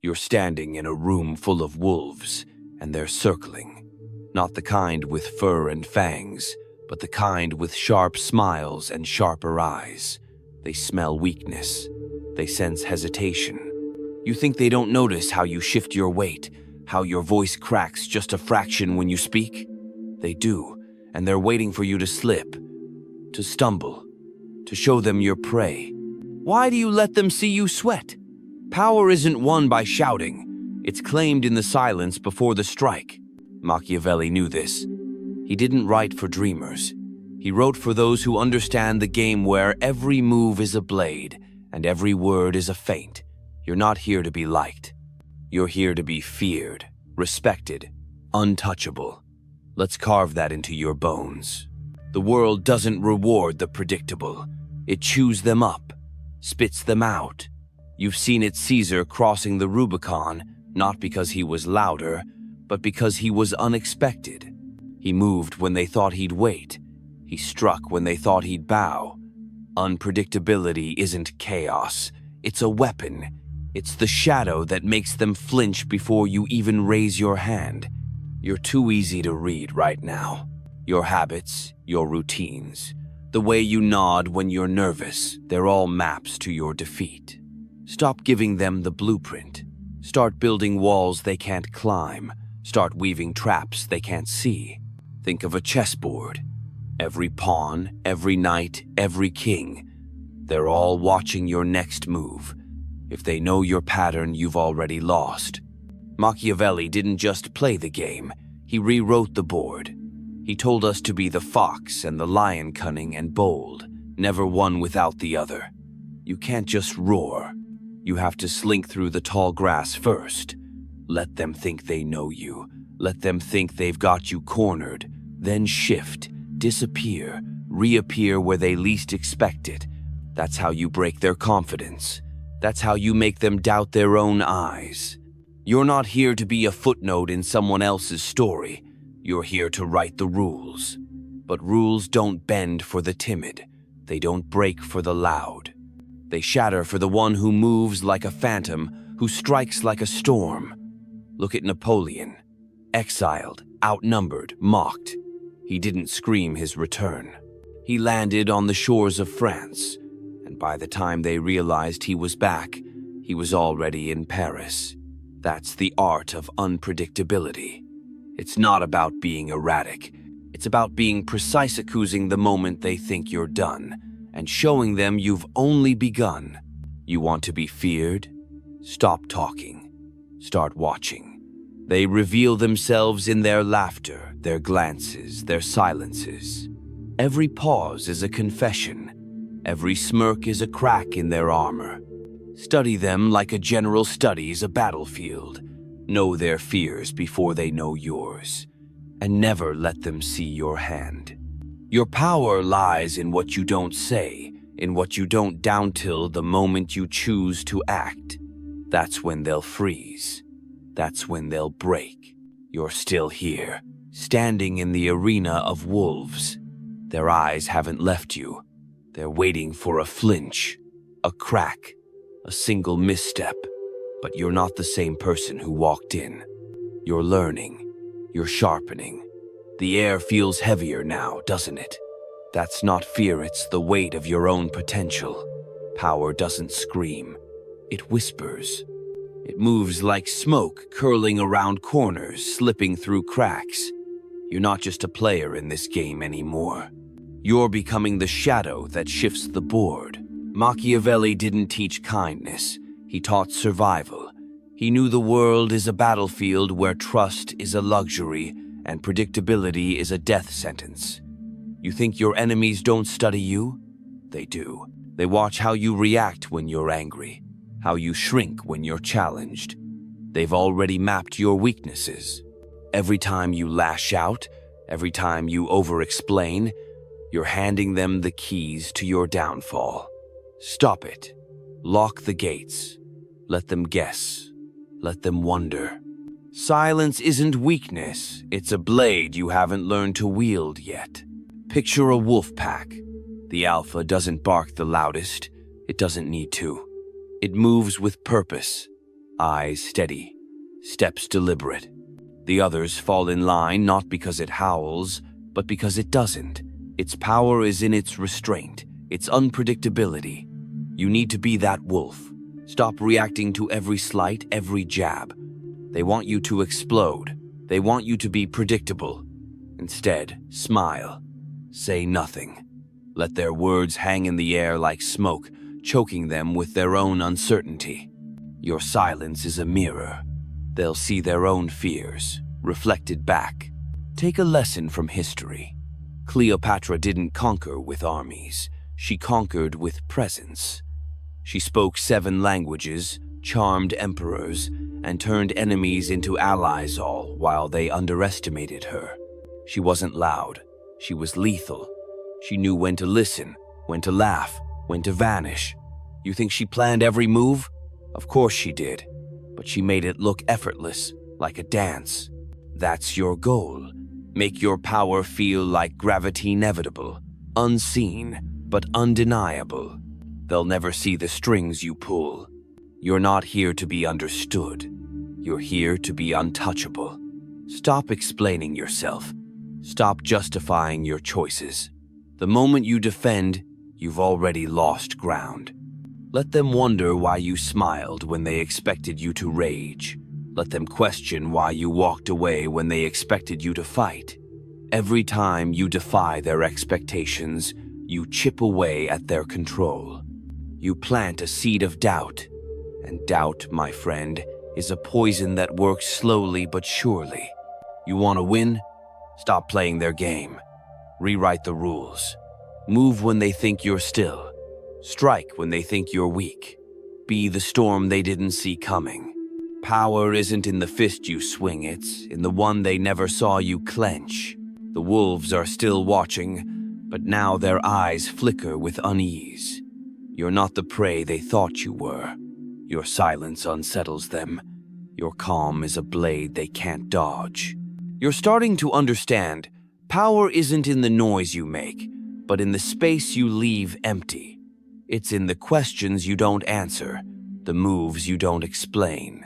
You're standing in a room full of wolves, and they're circling. Not the kind with fur and fangs, but the kind with sharp smiles and sharper eyes. They smell weakness. They sense hesitation. You think they don't notice how you shift your weight, how your voice cracks just a fraction when you speak? They do, and they're waiting for you to slip, to stumble, to show them your prey. Why do you let them see you sweat? Power isn't won by shouting. It's claimed in the silence before the strike. Machiavelli knew this. He didn't write for dreamers. He wrote for those who understand the game where every move is a blade and every word is a feint. You're not here to be liked. You're here to be feared, respected, untouchable. Let's carve that into your bones. The world doesn't reward the predictable. It chews them up, spits them out. You've seen it Caesar crossing the Rubicon, not because he was louder, but because he was unexpected. He moved when they thought he'd wait. He struck when they thought he'd bow. Unpredictability isn't chaos. It's a weapon. It's the shadow that makes them flinch before you even raise your hand. You're too easy to read right now. Your habits, your routines, the way you nod when you're nervous, they're all maps to your defeat. Stop giving them the blueprint. Start building walls they can't climb. Start weaving traps they can't see. Think of a chessboard. Every pawn, every knight, every king. They're all watching your next move. If they know your pattern, you've already lost. Machiavelli didn't just play the game. He rewrote the board. He told us to be the fox and the lion, cunning and bold, never one without the other. You can't just roar. You have to slink through the tall grass first. Let them think they know you. Let them think they've got you cornered. Then shift, disappear, reappear where they least expect it. That's how you break their confidence. That's how you make them doubt their own eyes. You're not here to be a footnote in someone else's story. You're here to write the rules. But rules don't bend for the timid. They don't break for the loud. They shatter for the one who moves like a phantom, who strikes like a storm. Look at Napoleon. Exiled, outnumbered, mocked. He didn't scream his return. He landed on the shores of France, and by the time they realized he was back, he was already in Paris. That's the art of unpredictability. It's not about being erratic. It's about being precise, accusing the moment they think you're done, and showing them you've only begun. You want to be feared? Stop talking. Start watching. They reveal themselves in their laughter, their glances, their silences. Every pause is a confession. Every smirk is a crack in their armor. Study them like a general studies a battlefield. Know their fears before they know yours. And never let them see your hand. Your power lies in what you don't say, in what you don't down till the moment you choose to act. That's when they'll freeze. That's when they'll break. You're still here, standing in the arena of wolves. Their eyes haven't left you. They're waiting for a flinch, a crack, a single misstep. But you're not the same person who walked in. You're learning. You're sharpening. The air feels heavier now, doesn't it? That's not fear, it's the weight of your own potential. Power doesn't scream. It whispers. It moves like smoke, curling around corners, slipping through cracks. You're not just a player in this game anymore. You're becoming the shadow that shifts the board. Machiavelli didn't teach kindness. He taught survival. He knew the world is a battlefield where trust is a luxury and predictability is a death sentence. You think your enemies don't study you? They do. They watch how you react when you're angry, how you shrink when you're challenged. They've already mapped your weaknesses. Every time you lash out, every time you over-explain, you're handing them the keys to your downfall. Stop it. Lock the gates. Let them guess. Let them wonder. Silence isn't weakness. It's a blade you haven't learned to wield yet. Picture a wolf pack. The alpha doesn't bark the loudest. It doesn't need to. It moves with purpose. eyes steady, steps deliberate. The others fall in line not because it howls, but because it doesn't. Its power is in its restraint, its unpredictability. You need to be that wolf. Stop reacting to every slight, every jab. They want you to explode. They want you to be predictable. Instead, smile. Say nothing. Let their words hang in the air like smoke, choking them with their own uncertainty. Your silence is a mirror. They'll see their own fears, reflected back. Take a lesson from history. Cleopatra didn't conquer with armies. She conquered with presence. She spoke 7 languages, charmed emperors, and turned enemies into allies, all while they underestimated her. She wasn't loud. She was lethal. She knew when to listen, when to laugh, when to vanish. You think she planned every move? Of course she did. But she made it look effortless, like a dance. That's your goal. Make your power feel like gravity inevitable, unseen, but undeniable. They'll never see the strings you pull. You're not here to be understood. You're here to be untouchable. Stop explaining yourself. Stop justifying your choices. The moment you defend, you've already lost ground. Let them wonder why you smiled when they expected you to rage. Let them question why you walked away when they expected you to fight. Every time you defy their expectations, you chip away at their control. You plant a seed of doubt. And doubt, my friend, is a poison that works slowly but surely. You want to win? Stop playing their game. Rewrite the rules. Move when they think you're still. Strike when they think you're weak. Be the storm they didn't see coming. Power isn't in the fist you swing, it's in the one they never saw you clench. The wolves are still watching, but now their eyes flicker with unease. You're not the prey they thought you were. Your silence unsettles them. Your calm is a blade they can't dodge. You're starting to understand, power isn't in the noise you make, but in the space you leave empty. It's in the questions you don't answer, the moves you don't explain.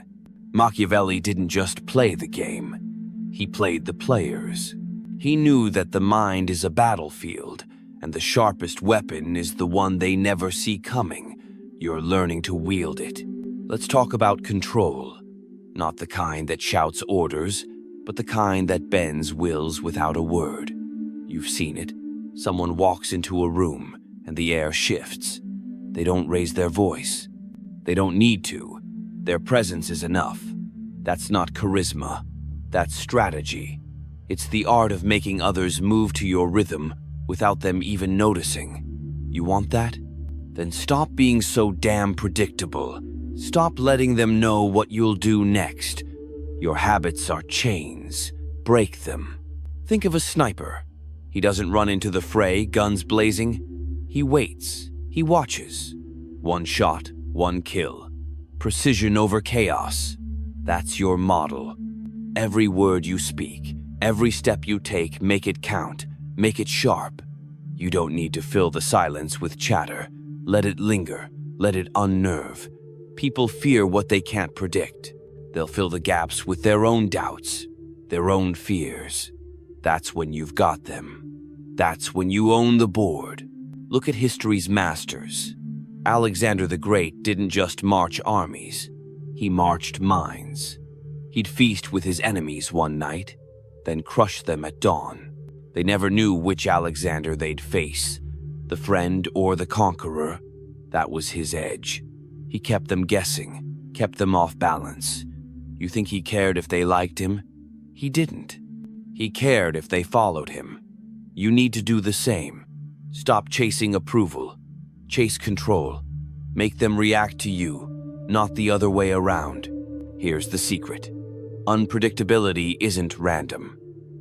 Machiavelli didn't just play the game. He played the players. He knew that the mind is a battlefield, and the sharpest weapon is the one they never see coming. You're learning to wield it. Let's talk about control. Not the kind that shouts orders, but the kind that bends wills without a word. You've seen it. Someone walks into a room, and the air shifts. They don't raise their voice. They don't need to. Their presence is enough. That's not charisma. That's strategy. It's the art of making others move to your rhythm without them even noticing. You want that? Then stop being so damn predictable. Stop letting them know what you'll do next. Your habits are chains. Break them. Think of a sniper. He doesn't run into the fray, guns blazing. He waits. He watches. One shot, one kill. Precision over chaos. That's your model. Every word you speak, every step you take, make it count. Make it sharp. You don't need to fill the silence with chatter. Let it linger. Let it unnerve. People fear what they can't predict. They'll fill the gaps with their own doubts, their own fears. That's when you've got them. That's when you own the board. Look at history's masters. Alexander the Great didn't just march armies. He marched minds. He'd feast with his enemies one night, then crush them at dawn. They never knew which Alexander they'd face, the friend or the conqueror. That was his edge. He kept them guessing, kept them off balance. You think he cared if they liked him? He didn't. He cared if they followed him. You need to do the same. Stop chasing approval. Chase control. Make them react to you, not the other way around. Here's the secret. Unpredictability isn't random.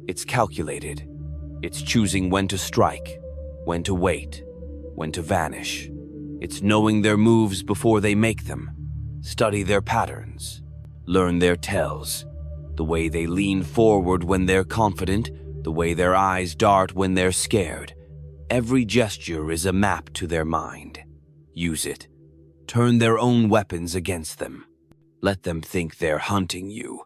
It's calculated. It's choosing when to strike, when to wait, when to vanish. It's knowing their moves before they make them. Study their patterns. Learn their tells. The way they lean forward when they're confident, the way their eyes dart when they're scared. Every gesture is a map to their mind. Use it. Turn their own weapons against them. Let them think they're hunting you,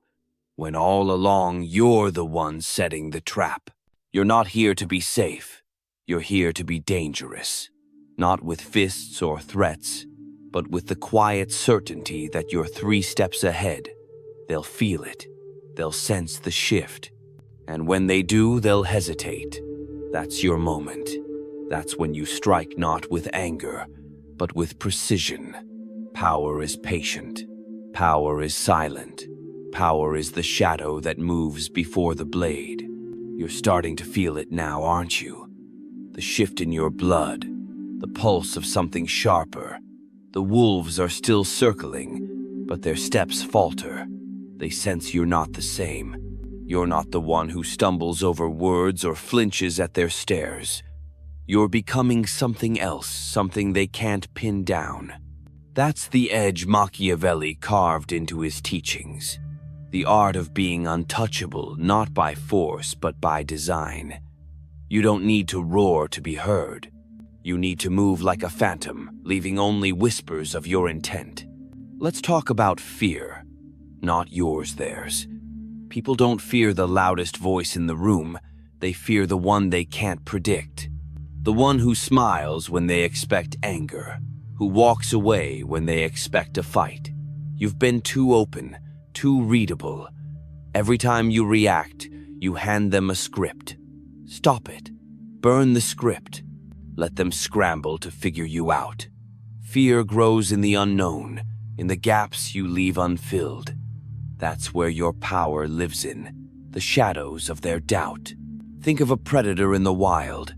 when all along you're the one setting the trap. You're not here to be safe. You're here to be dangerous. Not with fists or threats, but with the quiet certainty that you're 3 steps ahead. They'll feel it. They'll sense the shift. And when they do, they'll hesitate. That's your moment. That's when you strike not with anger, but with precision. Power is patient. Power is silent. Power is the shadow that moves before the blade. You're starting to feel it now, aren't you? The shift in your blood, the pulse of something sharper. The wolves are still circling, but their steps falter. They sense you're not the same. You're not the one who stumbles over words or flinches at their stares. You're becoming something else, something they can't pin down. That's the edge Machiavelli carved into his teachings. The art of being untouchable, not by force, but by design. You don't need to roar to be heard. You need to move like a phantom, leaving only whispers of your intent. Let's talk about fear, not yours, theirs. People don't fear the loudest voice in the room. They fear the one they can't predict. The one who smiles when they expect anger, who walks away when they expect a fight. You've been too open, too readable. Every time you react, you hand them a script. Stop it. Burn the script. Let them scramble to figure you out. Fear grows in the unknown, in the gaps you leave unfilled. That's where your power lives in, the shadows of their doubt. Think of a predator in the wild.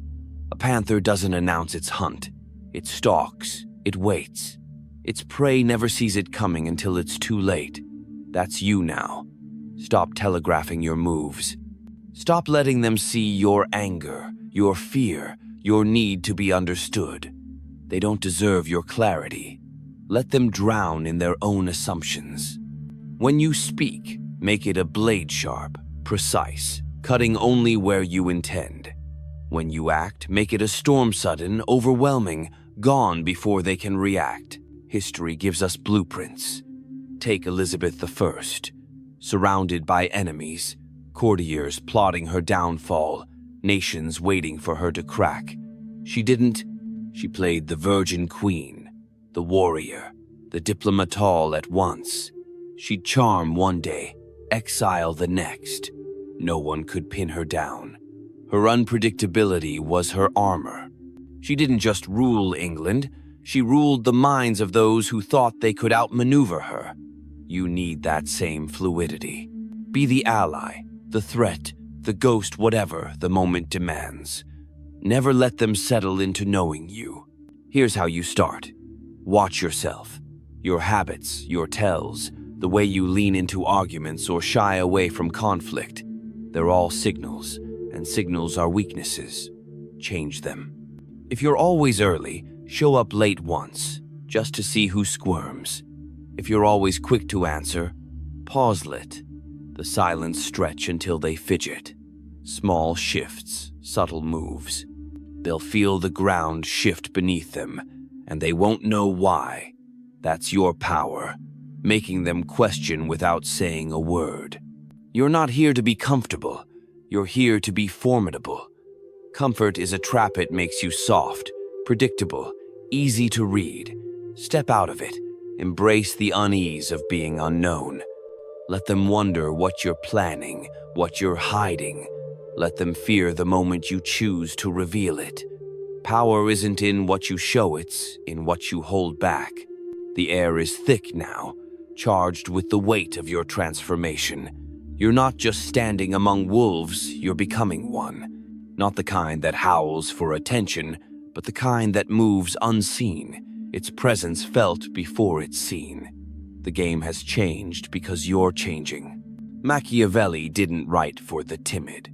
A panther doesn't announce its hunt. It stalks, it waits. Its prey never sees it coming until it's too late. That's you now. Stop telegraphing your moves. Stop letting them see your anger, your fear, your need to be understood. They don't deserve your clarity. Let them drown in their own assumptions. When you speak, make it a blade sharp, precise, cutting only where you intend. When you act, make it a storm sudden, overwhelming, gone before they can react. History gives us blueprints. Take Elizabeth I. Surrounded by enemies, courtiers plotting her downfall, nations waiting for her to crack. She played the virgin queen, the warrior, the diplomat all at once. She'd charm one day, exile the next. No one could pin her down. Her unpredictability was her armor. She didn't just rule England, she ruled the minds of those who thought they could outmaneuver her. You need that same fluidity. Be the ally, the threat, the ghost, whatever the moment demands. Never let them settle into knowing you. Here's how you start. Watch yourself. Your habits, your tells, the way you lean into arguments or shy away from conflict. They're all signals, and signals are weaknesses. Change them. If you're always early, show up late once, just to see who squirms. If you're always quick to answer, pause-let. The silence stretch until they fidget. Small shifts, subtle moves. They'll feel the ground shift beneath them, and they won't know why. That's your power, making them question without saying a word. You're not here to be comfortable. You're here to be formidable. Comfort is a trap. It makes you soft, predictable, easy to read. Step out of it. Embrace the unease of being unknown. Let them wonder what you're planning, what you're hiding. Let them fear the moment you choose to reveal it. Power isn't in what you show, it's in what you hold back. The air is thick now, charged with the weight of your transformation. You're not just standing among wolves, you're becoming one. Not the kind that howls for attention, but the kind that moves unseen, its presence felt before it's seen. The game has changed because you're changing. Machiavelli didn't write for the timid.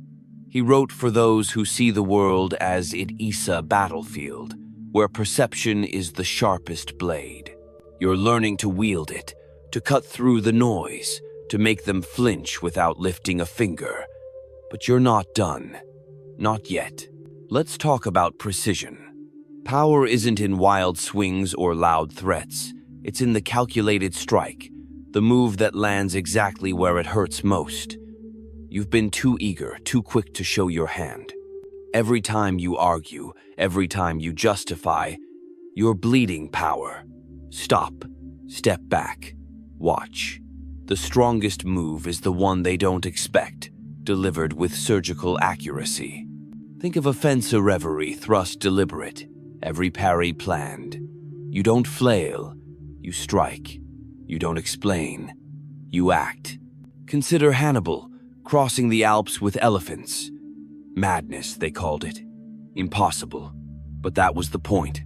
He wrote for those who see the world as it is a battlefield, where perception is the sharpest blade. You're learning to wield it, to cut through the noise, to make them flinch without lifting a finger. But you're not done. Not yet. Let's talk about precision. Power isn't in wild swings or loud threats. It's in the calculated strike, The move that lands exactly where it hurts most. You've been too eager, too quick to show your hand. Every time you argue, every time you justify, you're bleeding power. Stop. Step back. Watch. The strongest move is the one they don't expect, delivered with surgical accuracy. Think of a fencer reverie thrust deliberate, every parry planned. You don't flail, you strike. You don't explain, you act. Consider Hannibal crossing the Alps with elephants. Madness, they called it. Impossible. But that was the point.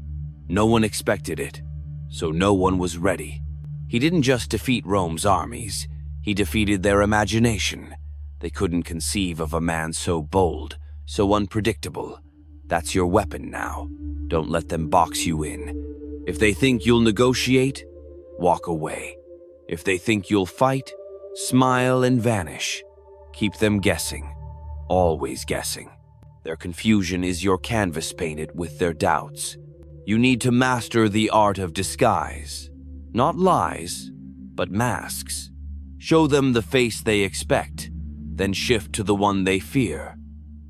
No one expected it, so no one was ready. He didn't just defeat Rome's armies, he defeated their imagination. They couldn't conceive of a man so bold, so unpredictable. That's your weapon now. Don't let them box you in. If they think you'll negotiate, walk away. If they think you'll fight, smile and vanish. Keep them guessing, always guessing. Their confusion is your canvas painted with their doubts. You need to master the art of disguise. Not lies, but masks. Show them the face they expect, then shift to the one they fear.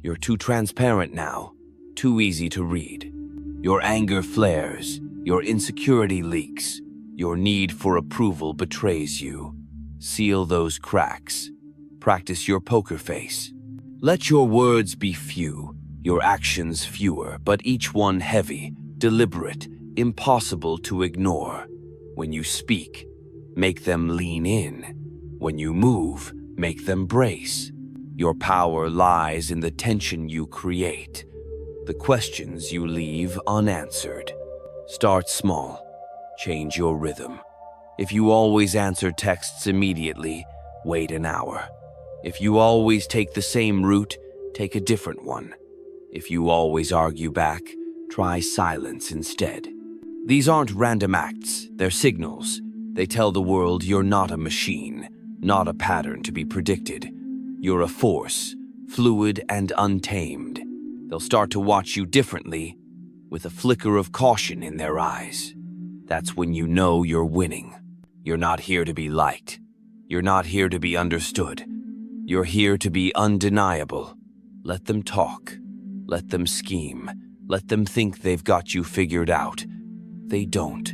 You're too transparent now, too easy to read. Your anger flares, your insecurity leaks, your need for approval betrays you. Seal those cracks. Practice your poker face. Let your words be few, your actions fewer, but each one heavy, deliberate, impossible to ignore. When you speak, make them lean in. When you move, make them brace. Your power lies in the tension you create, the questions you leave unanswered. Start small. Change your rhythm. If you always answer texts immediately, wait an hour. If you always take the same route, take a different one. If you always argue back, try silence instead. These aren't random acts, they're signals. They tell the world you're not a machine, not a pattern to be predicted. You're a force, fluid and untamed. They'll start to watch you differently, with a flicker of caution in their eyes. That's when you know you're winning. You're not here to be liked. You're not here to be understood. You're here to be undeniable. Let them talk. Let them scheme. Let them think they've got you figured out. They don't.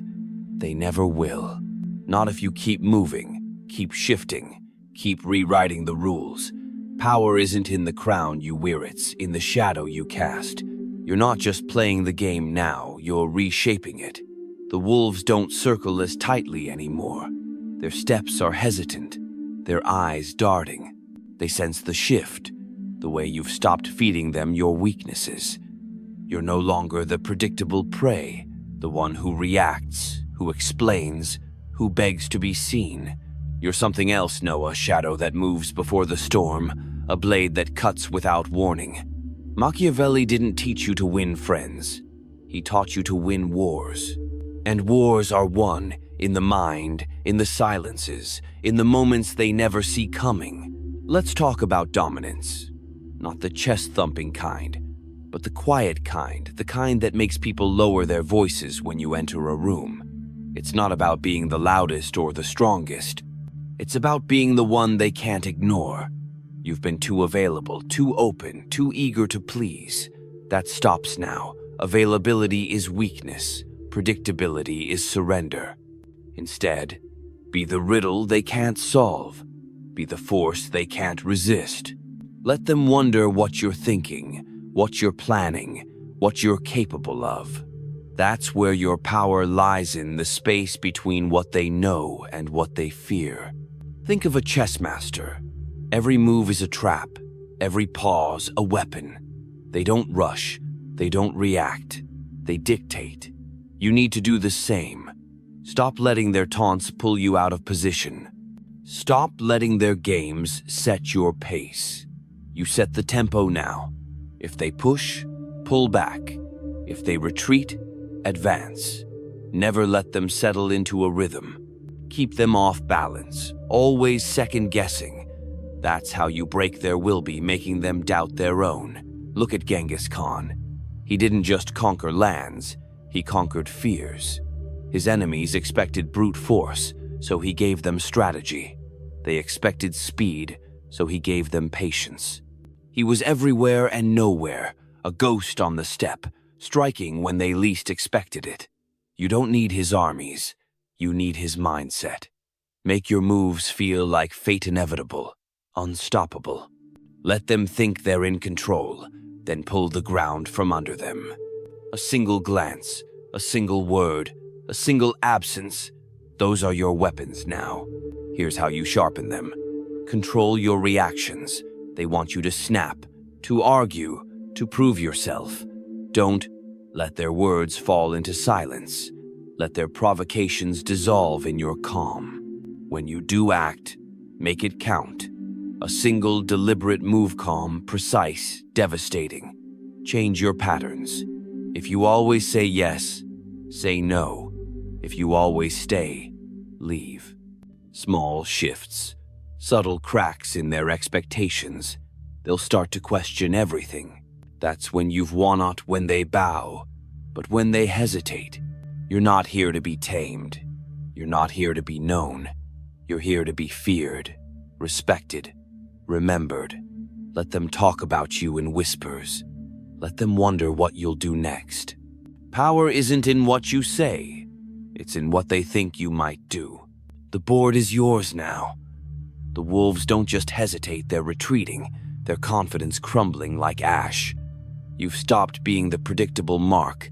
They never will. Not if you keep moving, keep shifting, keep rewriting the rules. Power isn't in the crown you wear, it's in the shadow you cast. You're not just playing the game now, you're reshaping it. The wolves don't circle as tightly anymore. Their steps are hesitant, their eyes darting. They sense the shift, the way you've stopped feeding them your weaknesses. You're no longer the predictable prey, the one who reacts, who explains, who begs to be seen. You're something else, Noah, a shadow that moves before the storm, a blade that cuts without warning. Machiavelli didn't teach you to win friends. He taught you to win wars. And wars are won in the mind, in the silences, in the moments they never see coming. Let's talk about dominance. Not the chest-thumping kind, but the quiet kind, the kind that makes people lower their voices when you enter a room. It's not about being the loudest or the strongest. It's about being the one they can't ignore. You've been too available, too open, too eager to please. That stops now. Availability is weakness. Predictability is surrender. Instead, be the riddle they can't solve. Be the force they can't resist. Let them wonder what you're thinking, what you're planning, what you're capable of. That's where your power lies, in the space between what they know and what they fear. Think of a chess master. Every move is a trap, every pause a weapon. They don't rush, they don't react, they dictate. You need to do the same. Stop letting their taunts pull you out of position. Stop letting their games set your pace. You set the tempo now. If they push, pull back. If they retreat, advance. Never let them settle into a rhythm. Keep them off balance, always second-guessing. That's how you break their will, be making them doubt their own. Look at Genghis Khan. He didn't just conquer lands, he conquered fears. His enemies expected brute force. so he gave them strategy. They expected speed, so he gave them patience. He was everywhere and nowhere, a ghost on the step, striking when they least expected it. You don't need his armies, you need his mindset. Make your moves feel like fate inevitable, unstoppable. Let them think they're in control, then pull the ground from under them. A single glance, a single word, a single absence, those are your weapons now. Here's how you sharpen them. Control your reactions. They want you to snap, to argue, to prove yourself. Don't let their words fall into silence. Let their provocations dissolve in your calm. When you do act, make it count. A single deliberate move, calm, precise, devastating. Change your patterns. If you always say yes, say no. If you always stay, leave. Small shifts, subtle cracks in their expectations. They'll start to question everything. That's when you've won, not when they bow, but when they hesitate. You're not here to be tamed. You're not here to be known. You're here to be feared, respected, remembered. Let them talk about you in whispers. Let them wonder what you'll do next. Power isn't in what you say. It's in what they think you might do. The board is yours now. The wolves don't just hesitate, they're retreating, their confidence crumbling like ash. You've stopped being the predictable mark,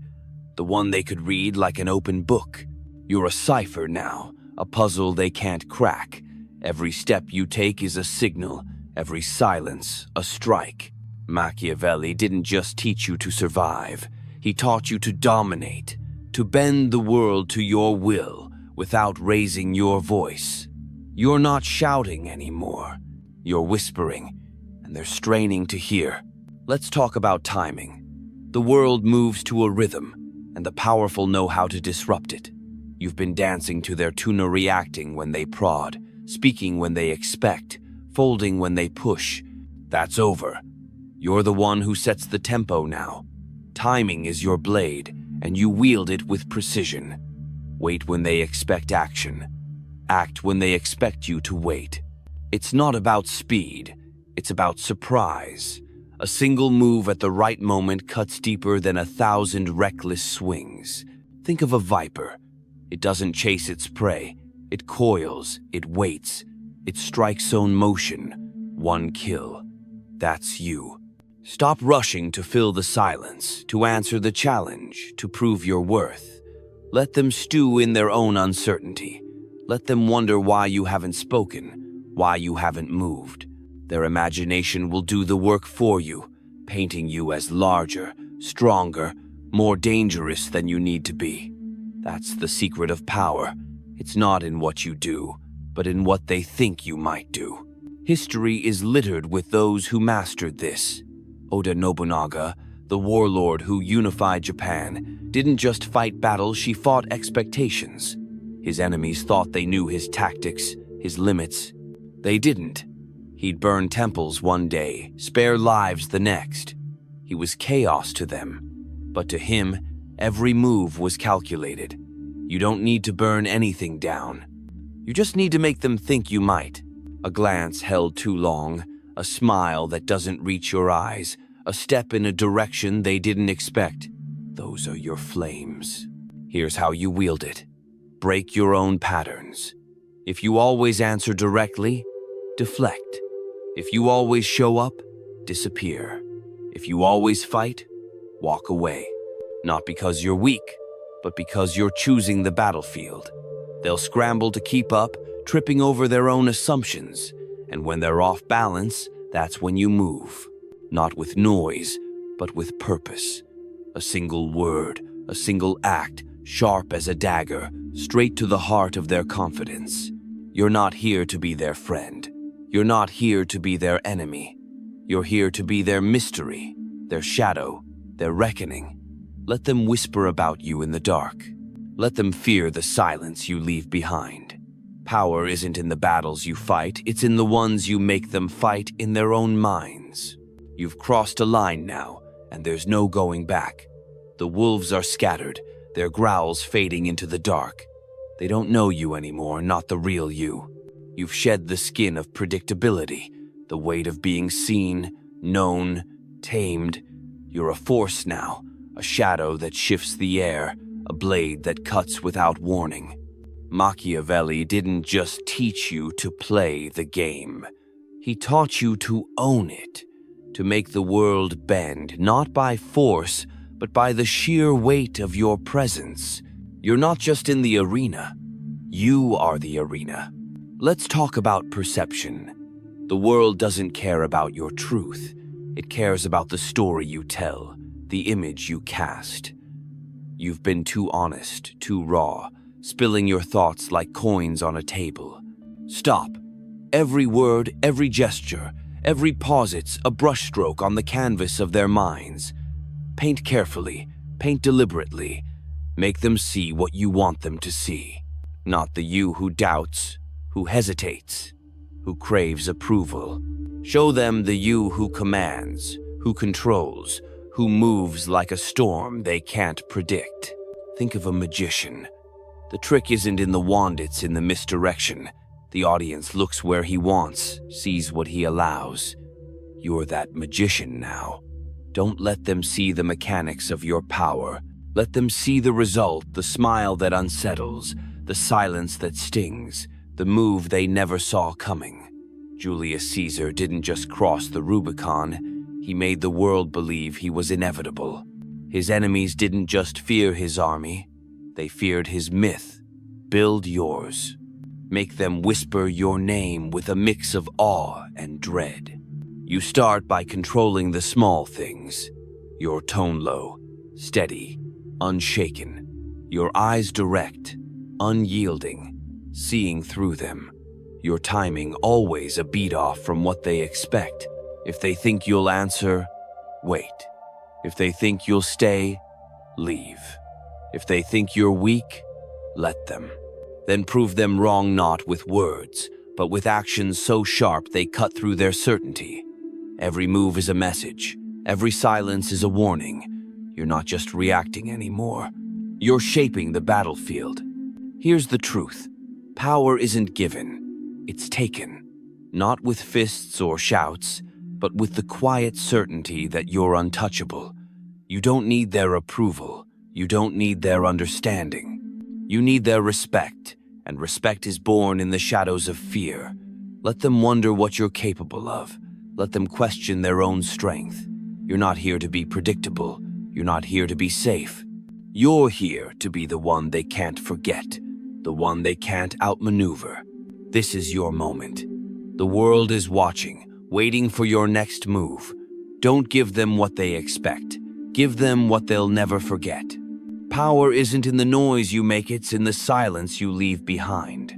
the one they could read like an open book. You're a cipher now, a puzzle they can't crack. Every step you take is a signal, every silence a strike. Machiavelli didn't just teach you to survive. He taught you to dominate, to bend the world to your will without raising your voice. You're not shouting anymore. You're whispering, and they're straining to hear. Let's talk about timing. The world moves to a rhythm, and the powerful know how to disrupt it. You've been dancing to their tune, reacting when they prod, speaking when they expect, folding when they push. That's over. You're the one who sets the tempo now. Timing is your blade, and you wield it with precision. Wait when they expect action. Act when they expect you to wait. It's not about speed, it's about surprise. A single move at the right moment cuts deeper than 1,000 reckless swings. Think of a viper. It doesn't chase its prey. It coils, it waits, it strikes own motion. One kill. That's you. Stop rushing to fill the silence, to answer the challenge, to prove your worth. Let them stew in their own uncertainty. Let them wonder why you haven't spoken, why you haven't moved. Their imagination will do the work for you, painting you as larger, stronger, more dangerous than you need to be. That's the secret of power. It's not in what you do, but in what they think you might do. History is littered with those who mastered this. Oda Nobunaga, the warlord who unified Japan, didn't just fight battles, she fought expectations. His enemies thought they knew his tactics, his limits. They didn't. He'd burn temples one day, spare lives the next. He was chaos to them. But to him, every move was calculated. You don't need to burn anything down. You just need to make them think you might. A glance held too long, a smile that doesn't reach your eyes, a step in a direction they didn't expect. Those are your flames. Here's how you wield it. Break your own patterns. If you always answer directly, deflect. If you always show up, disappear. If you always fight, walk away. Not because you're weak, but because you're choosing the battlefield. They'll scramble to keep up, tripping over their own assumptions. And when they're off balance, that's when you move. Not with noise, but with purpose. A single word, a single act, sharp as a dagger, straight to the heart of their confidence. You're not here to be their friend. You're not here to be their enemy. You're here to be their mystery, their shadow, their reckoning. Let them whisper about you in the dark. Let them fear the silence you leave behind. Power isn't in the battles you fight, it's in the ones you make them fight in their own minds. You've crossed a line now, and there's no going back. The wolves are scattered, their growls fading into the dark. They don't know you anymore, not the real you. You've shed the skin of predictability, the weight of being seen, known, tamed. You're a force now, a shadow that shifts the air, a blade that cuts without warning. Machiavelli didn't just teach you to play the game. He taught you to own it, to make the world bend, not by force, but by the sheer weight of your presence. You're not just in the arena. You are the arena. Let's talk about perception. The world doesn't care about your truth. It cares about the story you tell, the image you cast. You've been too honest, too raw, spilling your thoughts like coins on a table. Stop. Every word, every gesture, every pause, it's a brushstroke on the canvas of their minds. Paint carefully, paint deliberately. Make them see what you want them to see. Not the you who doubts, who hesitates, who craves approval. Show them the you who commands, who controls, who moves like a storm they can't predict. Think of a magician. The trick isn't in the wand, it's in the misdirection. The audience looks where he wants, sees what he allows. You're that magician now. Don't let them see the mechanics of your power. Let them see the result, the smile that unsettles, the silence that stings, the move they never saw coming. Julius Caesar didn't just cross the Rubicon, he made the world believe he was inevitable. His enemies didn't just fear his army, they feared his myth. Build yours. Make them whisper your name with a mix of awe and dread. You start by controlling the small things. Your tone low, steady, unshaken. Your eyes direct, unyielding, seeing through them. Your timing always a beat off from what they expect. If they think you'll answer, wait. If they think you'll stay, leave. If they think you're weak, let them. Then prove them wrong, not with words, but with actions so sharp they cut through their certainty. Every move is a message. Every silence is a warning. You're not just reacting anymore. You're shaping the battlefield. Here's the truth. Power isn't given. It's taken. Not with fists or shouts, but with the quiet certainty that you're untouchable. You don't need their approval. You don't need their understanding. You need their respect, and respect is born in the shadows of fear. Let them wonder what you're capable of. Let them question their own strength. You're not here to be predictable. You're not here to be safe. You're here to be the one they can't forget, the one they can't outmaneuver. This is your moment. The world is watching, waiting for your next move. Don't give them what they expect. Give them what they'll never forget. Power isn't in the noise you make, it's in the silence you leave behind.